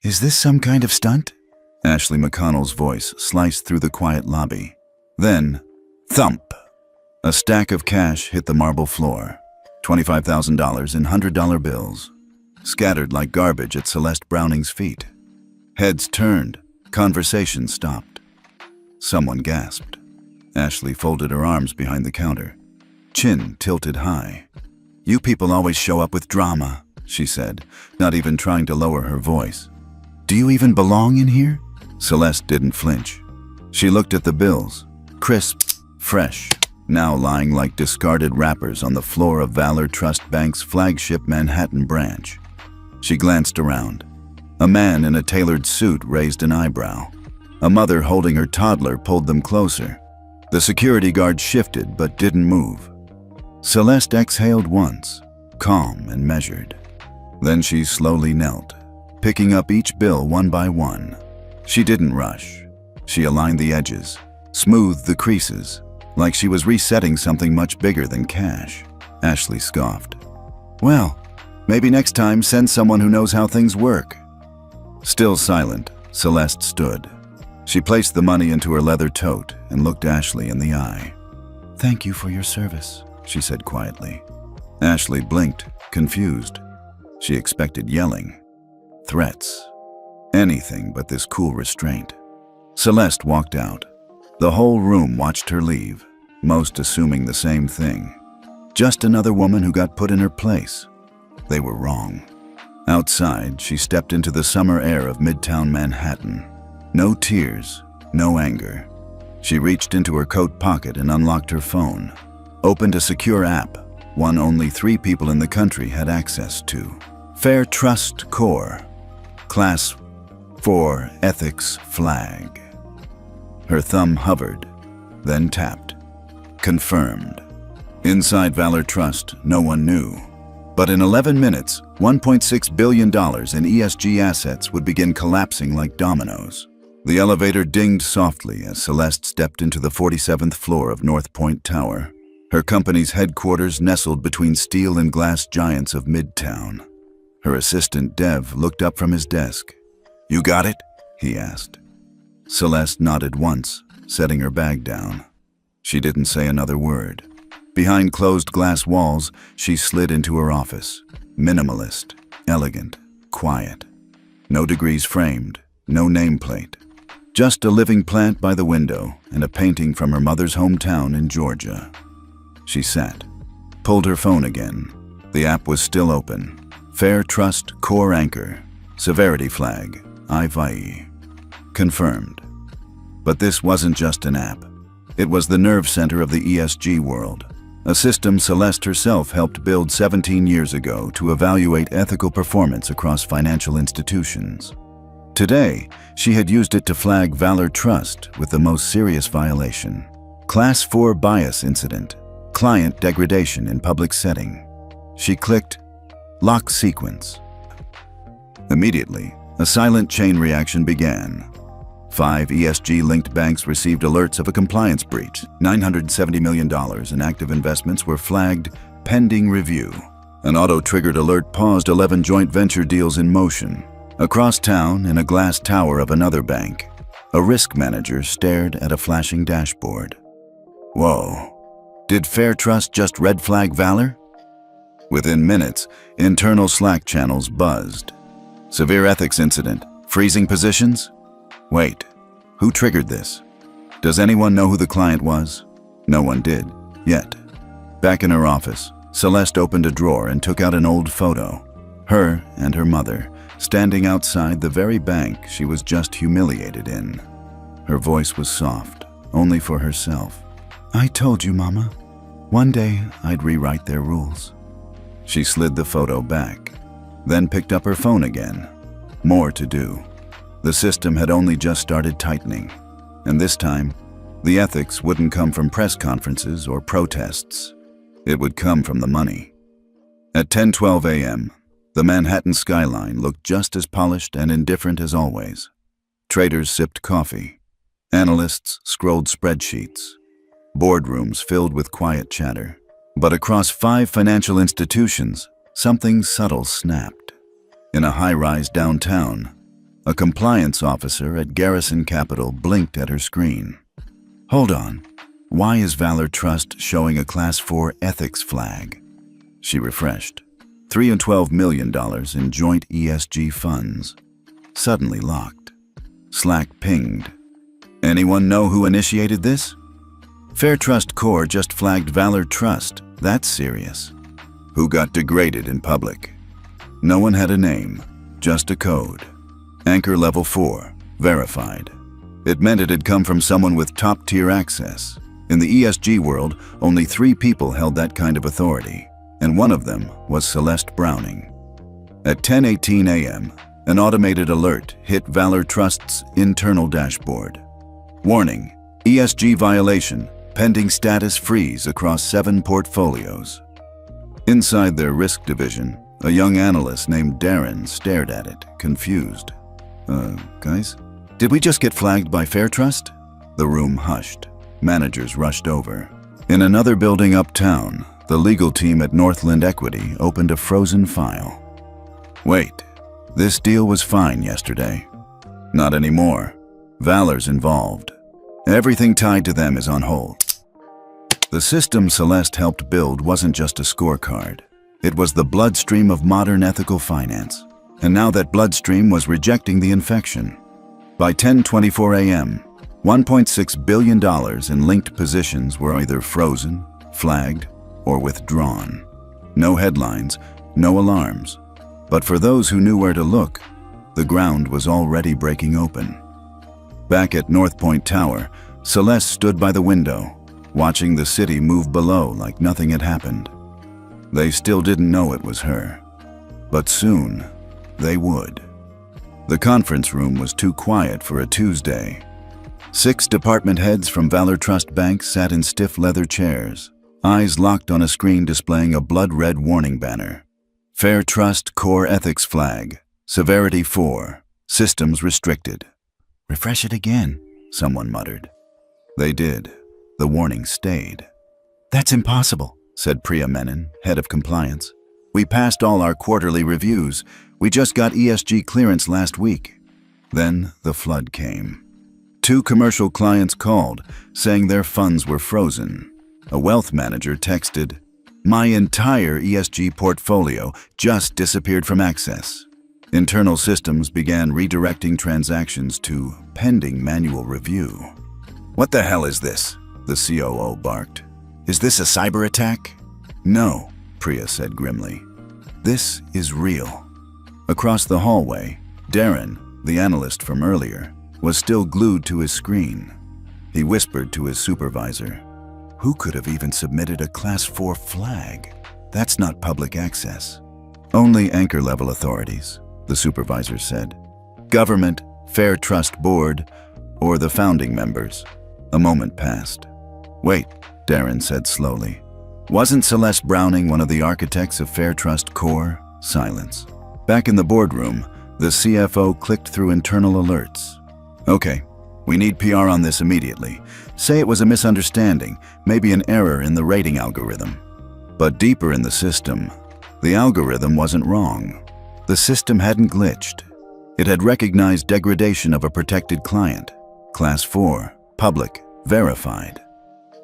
Is this some kind of stunt? Ashley McConnell's voice sliced through the quiet lobby. Then, thump! A stack of cash hit the marble floor. $25,000 in $100 bills, scattered like garbage at Celeste Browning's feet. Heads turned. Conversation stopped. Someone gasped. Ashley folded her arms behind the counter, chin tilted high. "You people always show up with drama," she said, not even trying to lower her voice. "Do you even belong in here?" Celeste didn't flinch. She looked at the bills, crisp, fresh, now lying like discarded wrappers on the floor of Valor Trust Bank's flagship Manhattan branch. She glanced around. A man in a tailored suit raised an eyebrow. A mother holding her toddler pulled them closer. The security guard shifted but didn't move. Celeste exhaled once, calm and measured. Then she slowly knelt, picking up each bill one by one. She didn't rush. She aligned the edges, smoothed the creases, like she was resetting something much bigger than cash. Ashley scoffed. "Well, maybe next time send someone who knows how things work." Still silent, Celeste stood. She placed the money into her leather tote and looked Ashley in the eye. "Thank you for your service," she said quietly. Ashley blinked, confused. She expected yelling, threats, anything but this cool restraint. Celeste walked out. The whole room watched her leave, most assuming the same thing. Just another woman who got put in her place. They were wrong. Outside, she stepped into the summer air of Midtown Manhattan. No tears, no anger. She reached into her coat pocket and unlocked her phone, opened a secure app, one only 3 people in the country had access to. Fair Trust Core, Class 4 Ethics Flag. Her thumb hovered, then tapped. Confirmed. Inside Valor Trust, no one knew. But in 11 minutes, $1.6 billion in ESG assets would begin collapsing like dominoes. The elevator dinged softly as Celeste stepped into the 47th floor of North Point Tower. Her company's headquarters nestled between steel and glass giants of Midtown. Her assistant Dev looked up from his desk. "You got it?" he asked. Celeste nodded once, setting her bag down. She didn't say another word. Behind closed glass walls, she slid into her office. Minimalist, elegant, quiet. No degrees framed, no nameplate. Just a living plant by the window and a painting from her mother's hometown in Georgia. She sat, pulled her phone again. The app was still open. Fair Trust Core Anchor, Severity Flag, I-VAI. Confirmed. But this wasn't just an app. It was the nerve center of the ESG world, a system Celeste herself helped build 17 years ago to evaluate ethical performance across financial institutions. Today, she had used it to flag Valor Trust with the most serious violation. Class 4 bias incident, client degradation in public setting. She clicked Lock Sequence. Immediately, a silent chain reaction began. 5 ESG-linked banks received alerts of a compliance breach. $970 million in active investments were flagged pending review. An auto-triggered alert paused 11 joint venture deals in motion. Across town, in a glass tower of another bank, a risk manager stared at a flashing dashboard. Whoa, did Fair Trust just red flag Valor? Within minutes, internal Slack channels buzzed. Severe ethics incident, freezing positions? Wait, who triggered this? Does anyone know who the client was? No one did, yet. Back in her office, Celeste opened a drawer and took out an old photo. Her and her mother, standing outside the very bank she was just humiliated in. Her voice was soft, only for herself. "I told you, Mama. One day I'd rewrite their rules." She slid the photo back, then picked up her phone again. More to do. The system had only just started tightening, and this time, the ethics wouldn't come from press conferences or protests. It would come from the money. At 10:12 a.m., the Manhattan skyline looked just as polished and indifferent as always. Traders sipped coffee. Analysts scrolled spreadsheets. Boardrooms filled with quiet chatter. But across 5 financial institutions, something subtle snapped. In a high-rise downtown, A compliance officer at Garrison Capital blinked at her screen. Hold on. Why is Valor Trust showing a Class 4 ethics flag? She refreshed. $3 and $12 million in joint ESG funds. Suddenly locked. Slack pinged. Anyone know who initiated this? Fair Trust Corps just flagged Valor Trust. That's serious. Who got degraded in public? No one had a name, just a code. Anchor Level 4, verified. It meant it had come from someone with top-tier access. In the ESG world, only 3 people held that kind of authority, and one of them was Celeste Browning. At 10:18 a.m., an automated alert hit Valor Trust's internal dashboard. Warning, ESG violation, pending status freeze across 7 portfolios. Inside their risk division, a young analyst named Darren stared at it, confused. Guys? Did we just get flagged by Fair Trust? The room hushed. Managers rushed over. In another building uptown, the legal team at Northland Equity opened a frozen file. Wait, this deal was fine yesterday. Not anymore. Valor's involved. Everything tied to them is on hold. The system Celeste helped build wasn't just a scorecard. It was the bloodstream of modern ethical finance. And now that bloodstream was rejecting the infection. By 10:24 a.m., $1.6 billion in linked positions were either frozen, flagged, or withdrawn. No headlines, no alarms. But for those who knew where to look, the ground was already breaking open. Back at North Point Tower, Celeste stood by the window, watching the city move below like nothing had happened. They still didn't know it was her. But soon, they would. The conference room was too quiet for a Tuesday. 6 department heads from Valor Trust Bank sat in stiff leather chairs, eyes locked on a screen displaying a blood-red warning banner. Fair Trust Core Ethics Flag, Severity 4, Systems Restricted. Refresh it again, someone muttered. They did. The warning stayed. That's impossible, said Priya Menon, head of compliance. We passed all our quarterly reviews. We just got ESG clearance last week. Then the flood came. 2 commercial clients called, saying their funds were frozen. A wealth manager texted, "My entire ESG portfolio just disappeared from access." Internal systems began redirecting transactions to pending manual review. "What the hell is this?" the COO barked. "Is this a cyber attack?" "No," Priya said grimly. "This is real." Across the hallway, Darren, the analyst from earlier, was still glued to his screen. He whispered to his supervisor, "Who could have even submitted a Class 4 flag? That's not public access." "Only anchor-level authorities," the supervisor said. "Government, Fair Trust Board, or the founding members." A moment passed. "Wait," Darren said slowly. "Wasn't Celeste Browning one of the architects of Fair Trust Corps?" Silence. Back in the boardroom, the CFO clicked through internal alerts. "Okay, we need PR on this immediately. Say it was a misunderstanding, maybe an error in the rating algorithm." But deeper in the system, the algorithm wasn't wrong. The system hadn't glitched. It had recognized degradation of a protected client, Class 4, public, verified.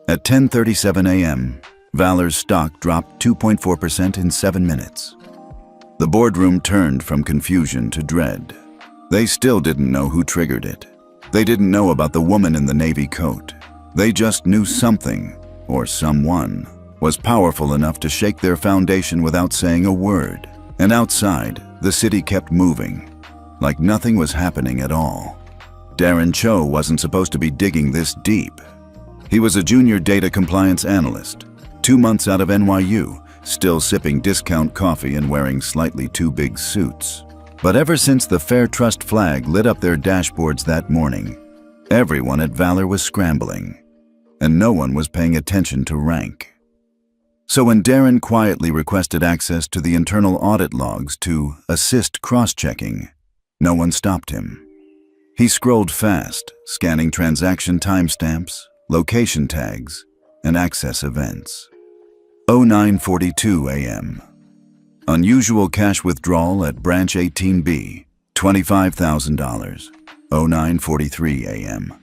At 10:37 a.m., Valor's stock dropped 2.4% in 7 minutes. The boardroom turned from confusion to dread. They still didn't know who triggered it. They didn't know about the woman in the navy coat. They just knew something, or someone, was powerful enough to shake their foundation without saying a word. And outside, the city kept moving, like nothing was happening at all. Darren Cho wasn't supposed to be digging this deep. He was a junior data compliance analyst, 2 months out of NYU, still sipping discount coffee and wearing slightly too big suits. But ever since the Fair Trust flag lit up their dashboards that morning, everyone at Valor was scrambling, and no one was paying attention to rank. So when Darren quietly requested access to the internal audit logs to assist cross-checking, no one stopped him. He scrolled fast, scanning transaction timestamps, location tags, and access events. 09:42 a.m. Unusual cash withdrawal at branch 18B, $25,000, 09:43 a.m.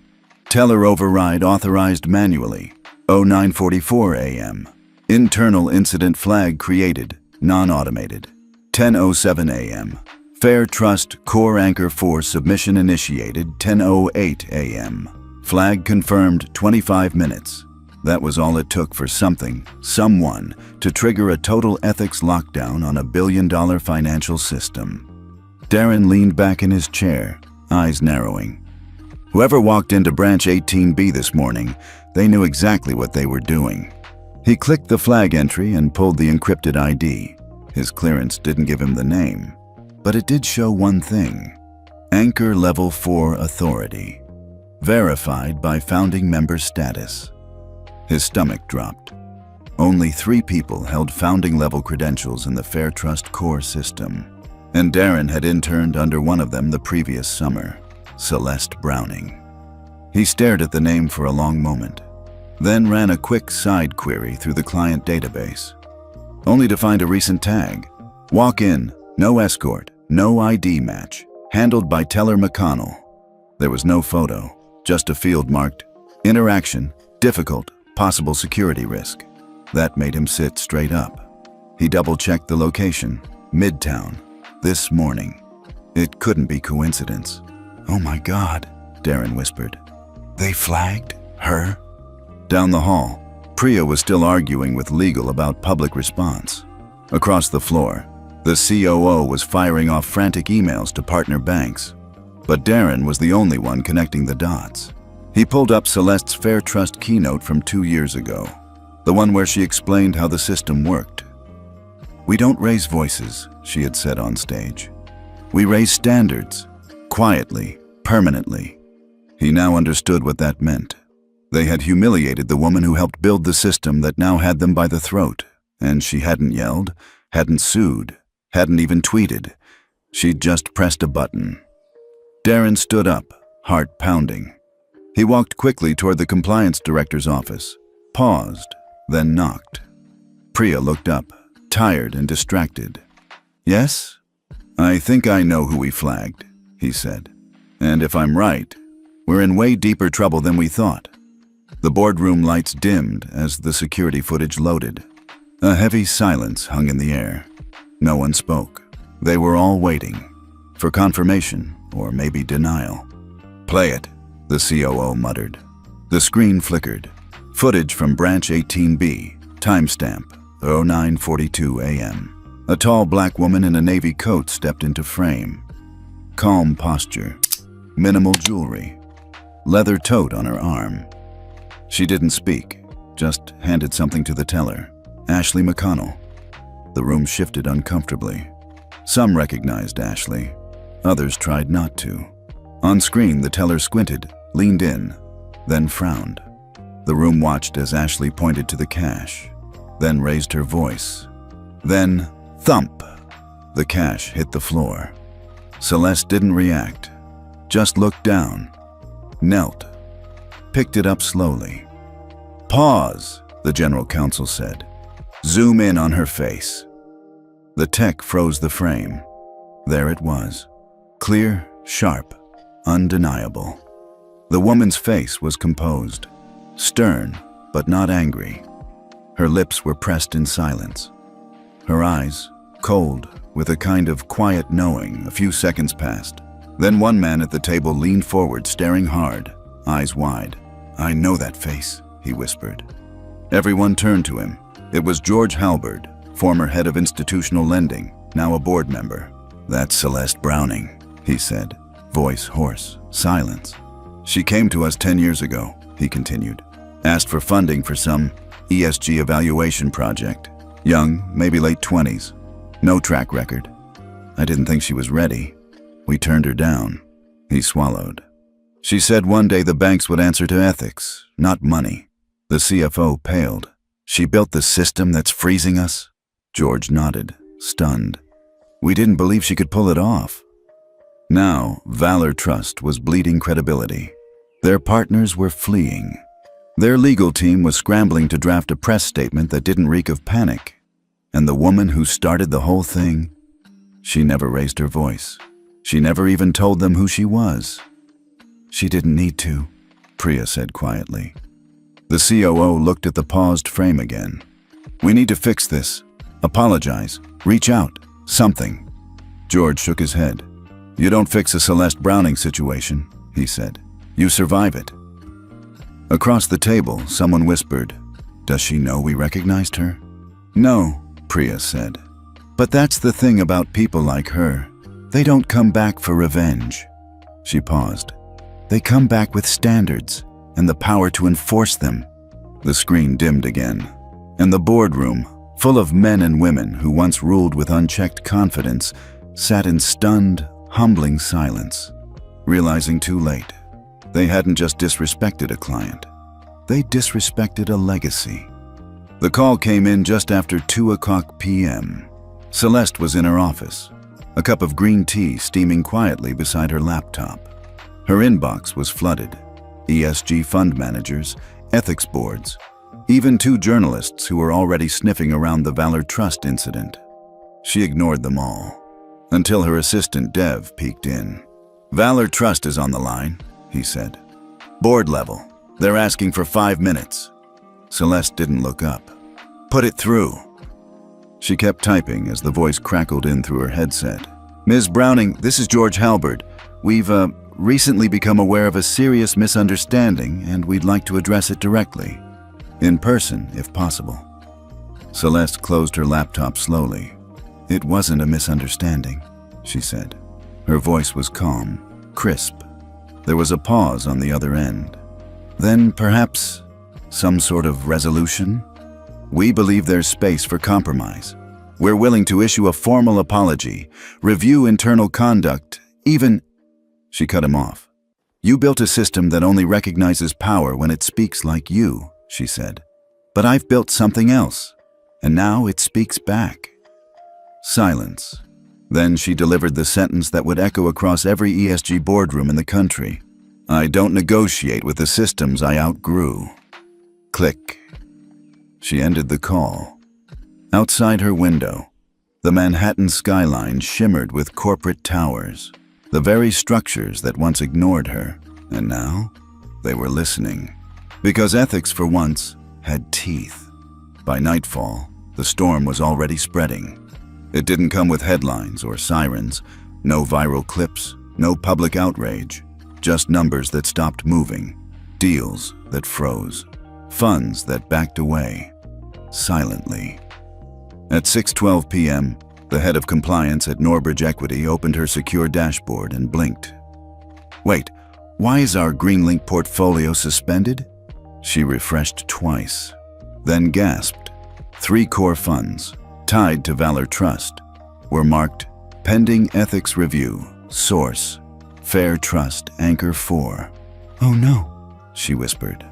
Teller override authorized manually, 09:44 a.m. Internal incident flag created, non-automated, 10:07 a.m. Fair Trust Core Anchor 4 submission initiated, 10:08 a.m. Flag confirmed, 25 minutes. That was all it took for someone, to trigger a total ethics lockdown on a billion-dollar financial system. Darren leaned back in his chair, eyes narrowing. Whoever walked into Branch 18B this morning, they knew exactly what they were doing. He clicked the flag entry and pulled the encrypted ID. His clearance didn't give him the name, but it did show one thing: Anchor Level 4 Authority, verified by founding member status. His stomach dropped. Only 3 people held founding-level credentials in the Fair Trust Core system, and Darren had interned under one of them the previous summer, Celeste Browning. He stared at the name for a long moment, then ran a quick side query through the client database, only to find a recent tag: walk in, no escort, no ID match, handled by Teller McConnell. There was no photo, just a field marked interaction, difficult, possible security risk. That made him sit straight up. He double-checked the location, Midtown, this morning. It couldn't be coincidence. "Oh my God," Darren whispered. "They flagged her?" Down the hall, Priya was still arguing with legal about public response. Across the floor, the COO was firing off frantic emails to partner banks. But Darren was the only one connecting the dots. He pulled up Celeste's Fair Trust keynote from 2 years ago, the one where she explained how the system worked. "We don't raise voices," she had said on stage. "We raise standards, quietly, permanently." He now understood what that meant. They had humiliated the woman who helped build the system that now had them by the throat, and she hadn't yelled, hadn't sued, hadn't even tweeted. She'd just pressed a button. Darren stood up, heart pounding. He walked quickly toward the compliance director's office, paused, then knocked. Priya looked up, tired and distracted. "Yes? I think I know who we flagged," he said. "And if I'm right, we're in way deeper trouble than we thought." The boardroom lights dimmed as the security footage loaded. A heavy silence hung in the air. No one spoke. They were all waiting for confirmation or maybe denial. "Play it," the COO muttered. The screen flickered. Footage from Branch 18B, timestamp 09:42 a.m. A tall black woman in a navy coat stepped into frame. Calm posture, minimal jewelry, leather tote on her arm. She didn't speak, just handed something to the teller, Ashley McConnell. The room shifted uncomfortably. Some recognized Ashley, others tried not to. On screen, the teller squinted, leaned in, then frowned. The room watched as Ashley pointed to the cash, then raised her voice. Then, thump! The cash hit the floor. Celeste didn't react, just looked down, knelt, picked it up slowly. "Pause," the general counsel said. "Zoom in on her face." The tech froze the frame. There it was, clear, sharp, undeniable. The woman's face was composed, stern but not angry. Her lips were pressed in silence. Her eyes, cold, with a kind of quiet knowing. A few seconds passed. Then one man at the table leaned forward, staring hard, eyes wide. "I know that face," he whispered. Everyone turned to him. It was George Halberd, former head of institutional lending, now a board member. "That's Celeste Browning," he said, voice hoarse, silence. "She came to us 10 years ago," he continued. "Asked for funding for some ESG evaluation project. Young, maybe late 20s. No track record. I didn't think she was ready. We turned her down." He swallowed. "She said one day the banks would answer to ethics, not money." The CFO paled. "She built the system that's freezing us?" George nodded, stunned. "We didn't believe she could pull it off." Now, Valor Trust was bleeding credibility. Their partners were fleeing. Their legal team was scrambling to draft a press statement that didn't reek of panic. And the woman who started the whole thing, she never raised her voice. She never even told them who she was. She didn't need to, Priya said quietly. The COO looked at the paused frame again. We need to fix this. Apologize. Reach out. Something. George shook his head. You don't fix a Celeste Browning situation, he said. You survive it. Across the table, someone whispered, Does she know we recognized her? No, Priya said. But that's the thing about people like her. They don't come back for revenge. She paused. They come back with standards and the power to enforce them. The screen dimmed again, and the boardroom, full of men and women who once ruled with unchecked confidence, sat in stunned, humbling silence, realizing too late they hadn't just disrespected a client. They disrespected a legacy. The call came in just after 2:00 p.m. Celeste was in her office, a cup of green tea steaming quietly beside her laptop. Her inbox was flooded. ESG fund managers, ethics boards, even 2 journalists who were already sniffing around the Valor Trust incident. She ignored them all, until her assistant Dev peeked in. Valor Trust is on the line, he said. Board level. They're asking for 5 minutes. Celeste didn't look up. Put it through. She kept typing as the voice crackled in through her headset. Ms. Browning, this is George Halberd. We've recently become aware of a serious misunderstanding and we'd like to address it directly. In person, if possible. Celeste closed her laptop slowly. It wasn't a misunderstanding, she said. Her voice was calm, crisp. There was a pause on the other end. Then perhaps some sort of resolution? We believe there's space for compromise. We're willing to issue a formal apology, review internal conduct, even... She cut him off. You built a system that only recognizes power when it speaks like you, she said. But I've built something else, and now it speaks back. Silence. Then she delivered the sentence that would echo across every ESG boardroom in the country. I don't negotiate with the systems I outgrew. Click. She ended the call. Outside her window, the Manhattan skyline shimmered with corporate towers, the very structures that once ignored her, and now they were listening. Because ethics, for once, had teeth. By nightfall, the storm was already spreading. It didn't come with headlines or sirens, no viral clips, no public outrage, just numbers that stopped moving, deals that froze, funds that backed away, silently. At 6:12 p.m., the head of compliance at Norbridge Equity opened her secure dashboard and blinked. Wait, why is our Greenlink portfolio suspended? She refreshed twice, then gasped. 3 core funds, tied to Valor Trust, were marked Pending Ethics Review, Source, Fair Trust, Anchor 4. Oh no, she whispered.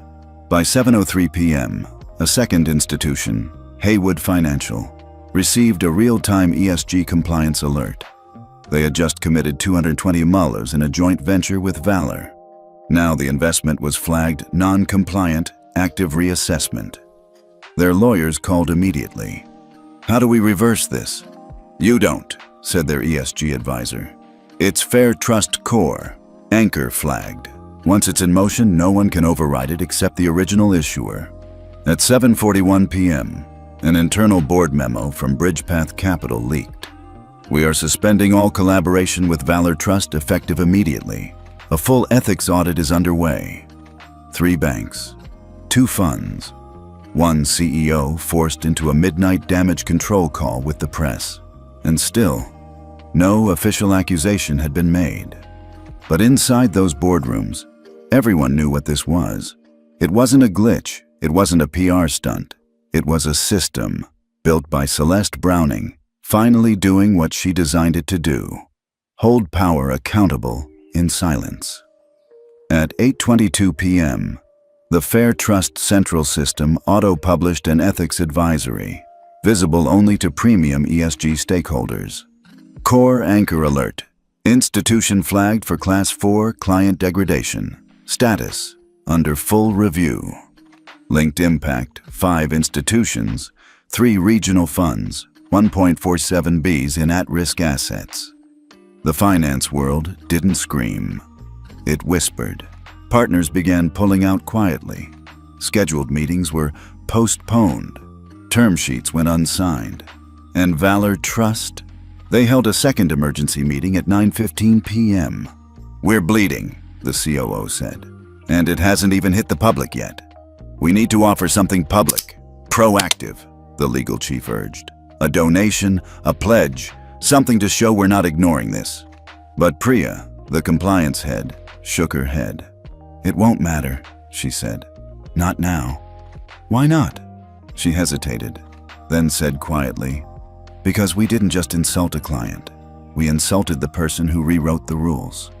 By 7:03 p.m., a second institution, Haywood Financial, received a real-time ESG compliance alert. They had just committed $220 million in a joint venture with Valor. Now the investment was flagged non-compliant, active reassessment. Their lawyers called immediately. How do we reverse this? You don't, said their ESG advisor. It's Fair Trust Core, Anchor flagged. Once it's in motion, no one can override it except the original issuer. At 7:41 p.m., an internal board memo from Bridgepath Capital leaked. We are suspending all collaboration with Valor Trust effective immediately. A full ethics audit is underway. 3 banks, 2 funds, 1 CEO forced into a midnight damage control call with the press. And still, no official accusation had been made. But inside those boardrooms, everyone knew what this was. It wasn't a glitch, it wasn't a PR stunt. It was a system built by Celeste Browning, finally doing what she designed it to do: hold power accountable in silence. At 8:22 p.m., the Fair Trust Central System auto-published an ethics advisory, visible only to premium ESG stakeholders. Core Anchor Alert. Institution flagged for Class 4 client degradation. Status: under full review. Linked impact: 5 institutions, 3 regional funds, 1.47 Bs in at-risk assets. The finance world didn't scream. It whispered. Partners began pulling out quietly. Scheduled meetings were postponed. Term sheets went unsigned. And Valor Trust? They held a second emergency meeting at 9:15 p.m. "We're bleeding," the COO said. "And it hasn't even hit the public yet. We need to offer something public, proactive," the legal chief urged. "A donation, a pledge, something to show we're not ignoring this." But Priya, the compliance head, shook her head. "It won't matter," she said. "Not now." "Why not?" She hesitated, then said quietly, "Because we didn't just insult a client. We insulted the person who rewrote the rules."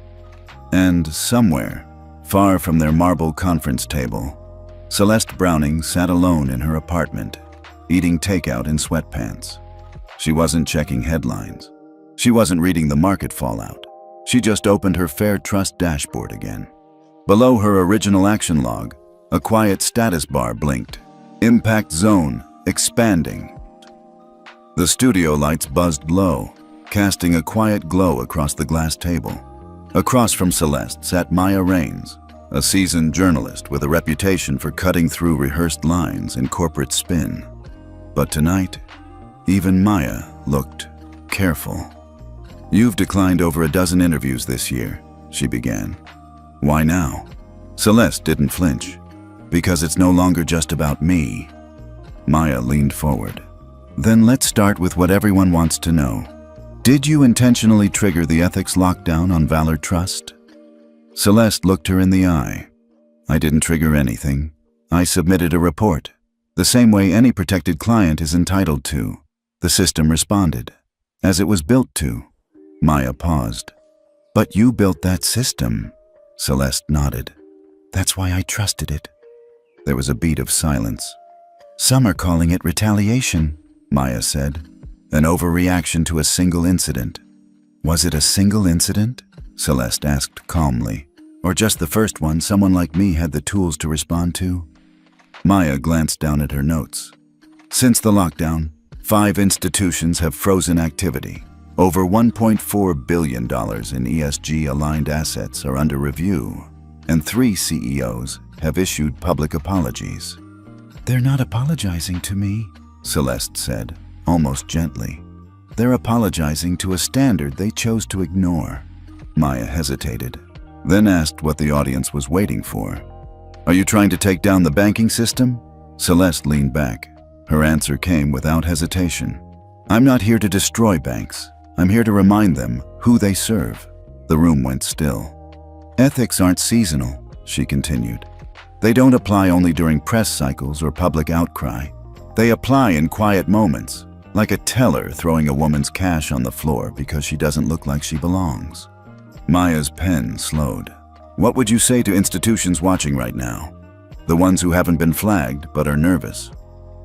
And somewhere, far from their marble conference table, Celeste Browning sat alone in her apartment, eating takeout in sweatpants. She wasn't checking headlines. She wasn't reading the market fallout. She just opened her Fair Trust dashboard again. Below her original action log, a quiet status bar blinked. Impact zone expanding. The studio lights buzzed low, casting a quiet glow across the glass table. Across from Celeste sat Maya Raines, a seasoned journalist with a reputation for cutting through rehearsed lines and corporate spin. But tonight, even Maya looked careful. "You've declined over a dozen interviews this year," she began. "Why now?" Celeste didn't flinch. "Because it's no longer just about me." Maya leaned forward. "Then let's start with what everyone wants to know. Did you intentionally trigger the ethics lockdown on Valor Trust?" Celeste looked her in the eye. "I didn't trigger anything. I submitted a report, the same way any protected client is entitled to. The system responded, as it was built to." Maya paused. "But you built that system." Celeste nodded. "That's why I trusted it." There was a beat of silence. "Some are calling it retaliation," Maya said. "An overreaction to a single incident." "Was it a single incident?" Celeste asked calmly. "Or just the first one someone like me had the tools to respond to?" Maya glanced down at her notes. "Since the lockdown, 5 institutions have frozen activity. Over $1.4 billion in ESG-aligned assets are under review, and 3 CEOs have issued public apologies." "They're not apologizing to me," Celeste said, almost gently. "They're apologizing to a standard they chose to ignore." Maya hesitated, then asked what the audience was waiting for. "Are you trying to take down the banking system?" Celeste leaned back. Her answer came without hesitation. "I'm not here to destroy banks. I'm here to remind them who they serve." The room went still. "Ethics aren't seasonal," she continued. "They don't apply only during press cycles or public outcry. They apply in quiet moments, like a teller throwing a woman's cash on the floor because she doesn't look like she belongs." Maya's pen slowed. "What would you say to institutions watching right now? The ones who haven't been flagged but are nervous?"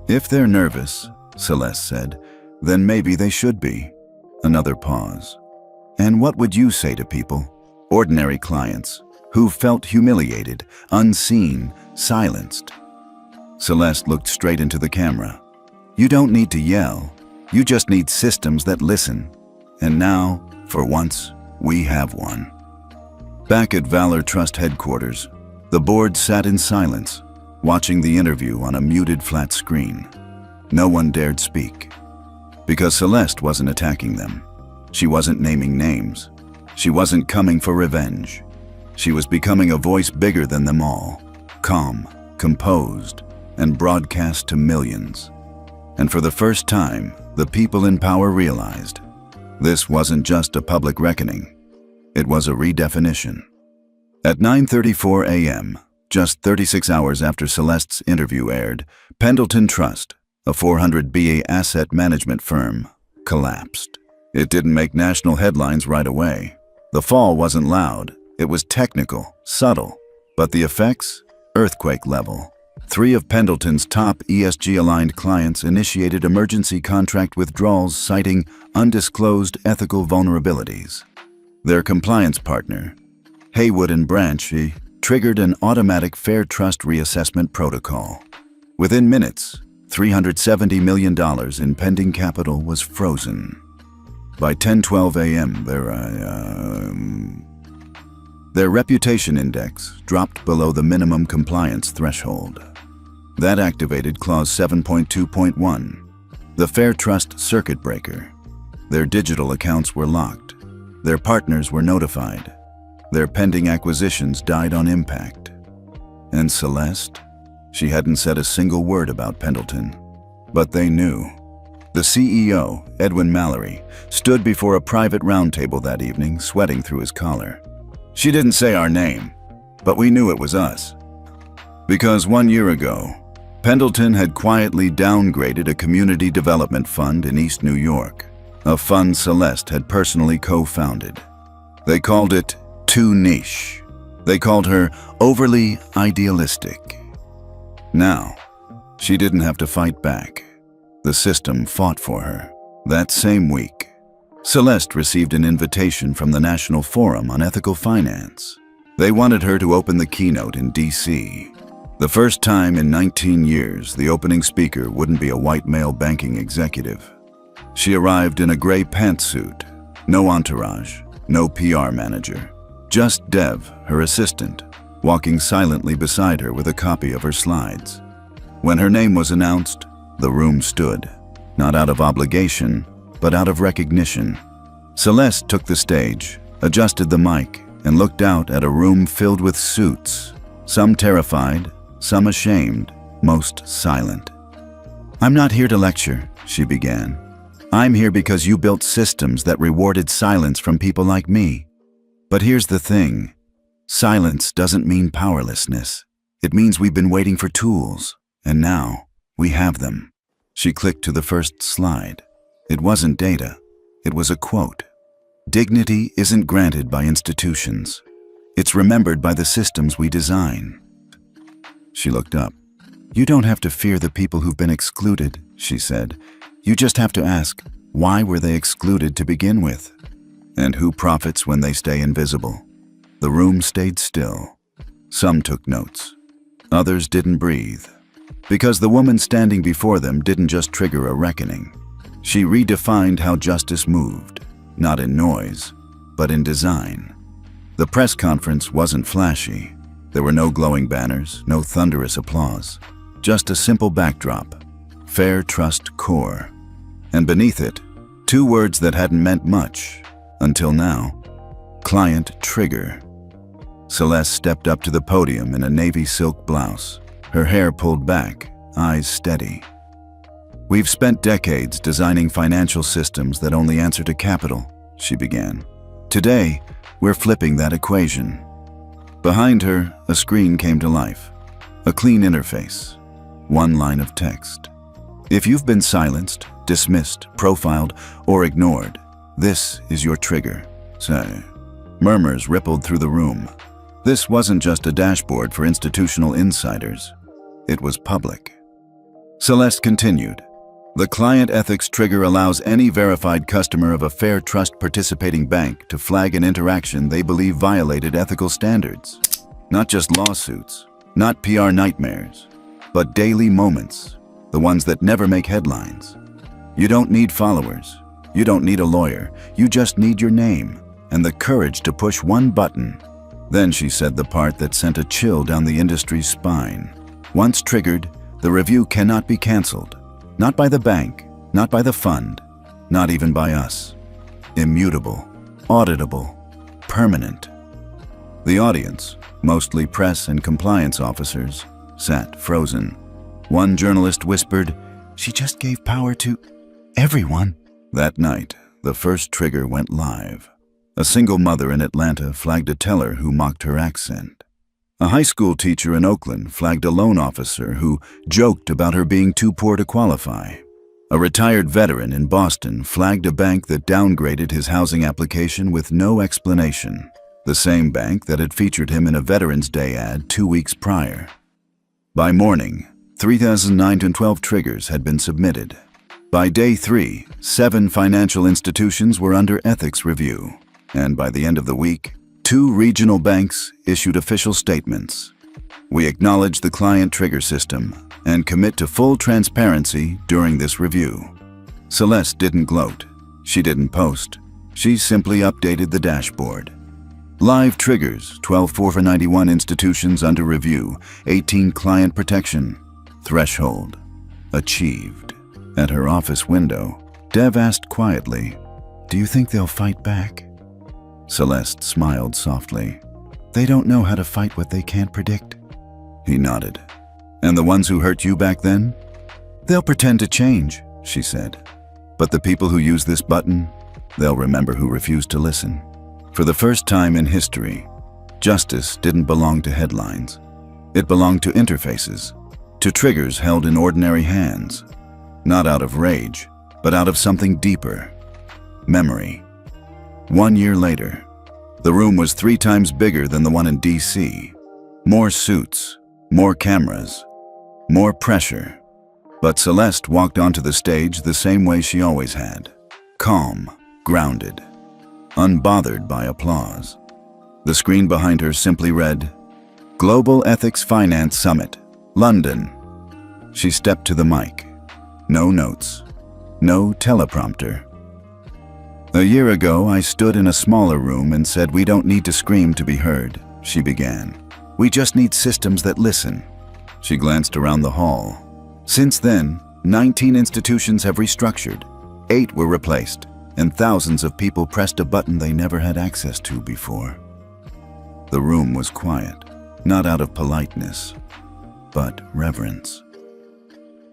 "If they're nervous," Celeste said, "then maybe they should be." Another pause. "And what would you say to people, ordinary clients, who felt humiliated, unseen, silenced?" Celeste looked straight into the camera. "You don't need to yell. You just need systems that listen. And now, for once, we have one." Back at Valor Trust headquarters, the board sat in silence, watching the interview on a muted flat screen. No one dared speak. Because Celeste wasn't attacking them. She wasn't naming names. She wasn't coming for revenge. She was becoming a voice bigger than them all, calm, composed, and broadcast to millions. And for the first time, the people in power realized this wasn't just a public reckoning. It was a redefinition. At 9:34 a.m., just 36 hours after Celeste's interview aired, Pendleton Trust, a 400 BA asset management firm, collapsed. It didn't make national headlines right away. The fall wasn't loud. It was technical, subtle, but the effects? Earthquake level. 3 of Pendleton's top ESG-aligned clients initiated emergency contract withdrawals citing undisclosed ethical vulnerabilities. Their compliance partner, Haywood and Branch, triggered an automatic Fair Trust reassessment protocol. Within minutes, $370 million in pending capital was frozen. By 10:12 a.m., their reputation index dropped below the minimum compliance threshold. That activated Clause 7.2.1, the Fair Trust circuit breaker. Their digital accounts were locked. Their partners were notified. Their pending acquisitions died on impact. And Celeste? She hadn't said a single word about Pendleton. But they knew. The CEO, Edwin Mallory, stood before a private roundtable that evening, sweating through his collar. She didn't say our name, but we knew it was us. Because 1 year ago, Pendleton had quietly downgraded a community development fund in East New York, a fund Celeste had personally co-founded. They called it too niche. They called her overly idealistic. Now, she didn't have to fight back. The system fought for her. That same week, Celeste received an invitation from the National Forum on Ethical Finance. They wanted her to open the keynote in D.C. The first time in 19 years the opening speaker wouldn't be a white male banking executive. She arrived in a gray pantsuit, no entourage, no PR manager, just Dev, her assistant, walking silently beside her with a copy of her slides. When her name was announced, the room stood, not out of obligation, but out of recognition. Celeste took the stage, adjusted the mic, and looked out at a room filled with suits, some terrified, some ashamed, most silent. "I'm not here to lecture," she began. "I'm here because you built systems that rewarded silence from people like me. But here's the thing. Silence doesn't mean powerlessness. It means we've been waiting for tools, and now we have them." She clicked to the first slide. It wasn't data. It was a quote. "Dignity isn't granted by institutions. It's remembered by the systems we design." She looked up. "You don't have to fear the people who've been excluded," she said. "You just have to ask, why were they excluded to begin with? And who profits when they stay invisible?" The room stayed still. Some took notes. Others didn't breathe. Because the woman standing before them didn't just trigger a reckoning. She redefined how justice moved, not in noise, but in design. The press conference wasn't flashy. There were no glowing banners, no thunderous applause. Just a simple backdrop, Fair Trust Core. And beneath it, two words that hadn't meant much, until now, Client Trigger. Celeste stepped up to the podium in a navy silk blouse, her hair pulled back, eyes steady. "We've spent decades designing financial systems that only answer to capital," she began. "Today, we're flipping that equation." Behind her, a screen came to life. A clean interface. One line of text. "If you've been silenced, dismissed, profiled, or ignored, this is your trigger." Say. Murmurs rippled through the room. This wasn't just a dashboard for institutional insiders. It was public. Celeste continued. "The client ethics trigger allows any verified customer of a Fair Trust participating bank to flag an interaction they believe violated ethical standards. Not just lawsuits, not PR nightmares, but daily moments, the ones that never make headlines. You don't need followers. You don't need a lawyer. You just need your name and the courage to push one button." Then she said the part that sent a chill down the industry's spine. "Once triggered, the review cannot be canceled. Not by the bank, not by the fund, not even by us. Immutable, auditable, permanent." The audience, mostly press and compliance officers, sat frozen. One journalist whispered, "She just gave power to everyone." That night, the first trigger went live. A single mother in Atlanta flagged a teller who mocked her accent. A high school teacher in Oakland flagged a loan officer who joked about her being too poor to qualify. A retired veteran in Boston flagged a bank that downgraded his housing application with no explanation. The same bank that had featured him in a Veterans Day ad 2 weeks prior. By morning, 3,912 triggers had been submitted. By day 3, 7 financial institutions were under ethics review. And by the end of the week, 2 regional banks issued official statements. "We acknowledge the client trigger system and commit to full transparency during this review." Celeste didn't gloat. She didn't post. She simply updated the dashboard. Live triggers, 12 4 institutions under review, 18 client protection. Threshold achieved. At her office window, Dev asked quietly, "Do you think they'll fight back?" Celeste smiled softly. "They don't know how to fight what they can't predict." He nodded. "And the ones who hurt you back then? They'll pretend to change," she said. "But the people who use this button, they'll remember who refused to listen." For the first time in history, justice didn't belong to headlines. It belonged to interfaces, to triggers held in ordinary hands, not out of rage, but out of something deeper: memory. 1 year later, the room was 3 times bigger than the one in DC. More suits, more cameras, more pressure. But Celeste walked onto the stage the same way she always had: calm, grounded, unbothered by applause. The screen behind her simply read, "Global Ethics Finance Summit, London." She stepped to the mic. No notes, no teleprompter. "A year ago, I stood in a smaller room and said, 'We don't need to scream to be heard,'" she began. "We just need systems that listen." She glanced around the hall. Since then, 19 institutions have restructured, 8 were replaced, and thousands of people pressed a button they never had access to before. The room was quiet, not out of politeness, but reverence.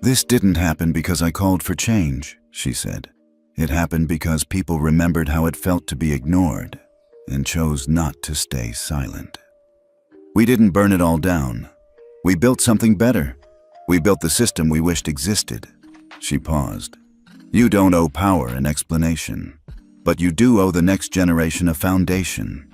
"This didn't happen because I called for change," she said. "It happened because people remembered how it felt to be ignored and chose not to stay silent. We didn't burn it all down. We built something better. We built the system we wished existed." She paused. "You don't owe power an explanation, but you do owe the next generation a foundation."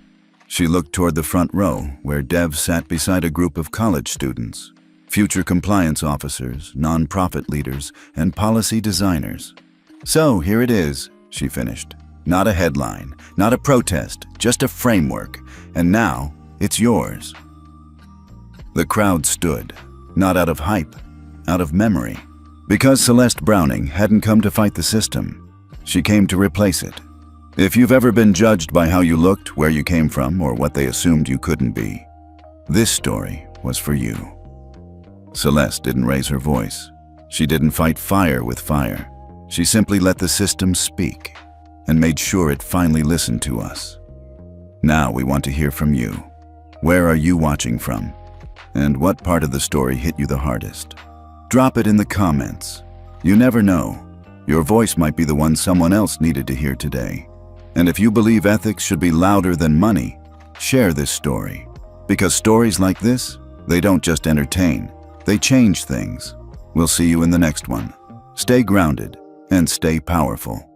She looked toward the front row, where Dev sat beside a group of college students, future compliance officers, nonprofit leaders, and policy designers. "So here it is," she finished. "Not a headline, not a protest, just a framework. And now, it's yours." The crowd stood, not out of hype, out of memory. Because Celeste Browning hadn't come to fight the system. She came to replace it. If you've ever been judged by how you looked, where you came from, or what they assumed you couldn't be, this story was for you. Celeste didn't raise her voice. She didn't fight fire with fire. She simply let the system speak and made sure it finally listened to us. Now we want to hear from you. Where are you watching from? And what part of the story hit you the hardest? Drop it in the comments. You never know. Your voice might be the one someone else needed to hear today. And if you believe ethics should be louder than money, share this story. Because stories like this, they don't just entertain, they change things. We'll see you in the next one. Stay grounded and stay powerful.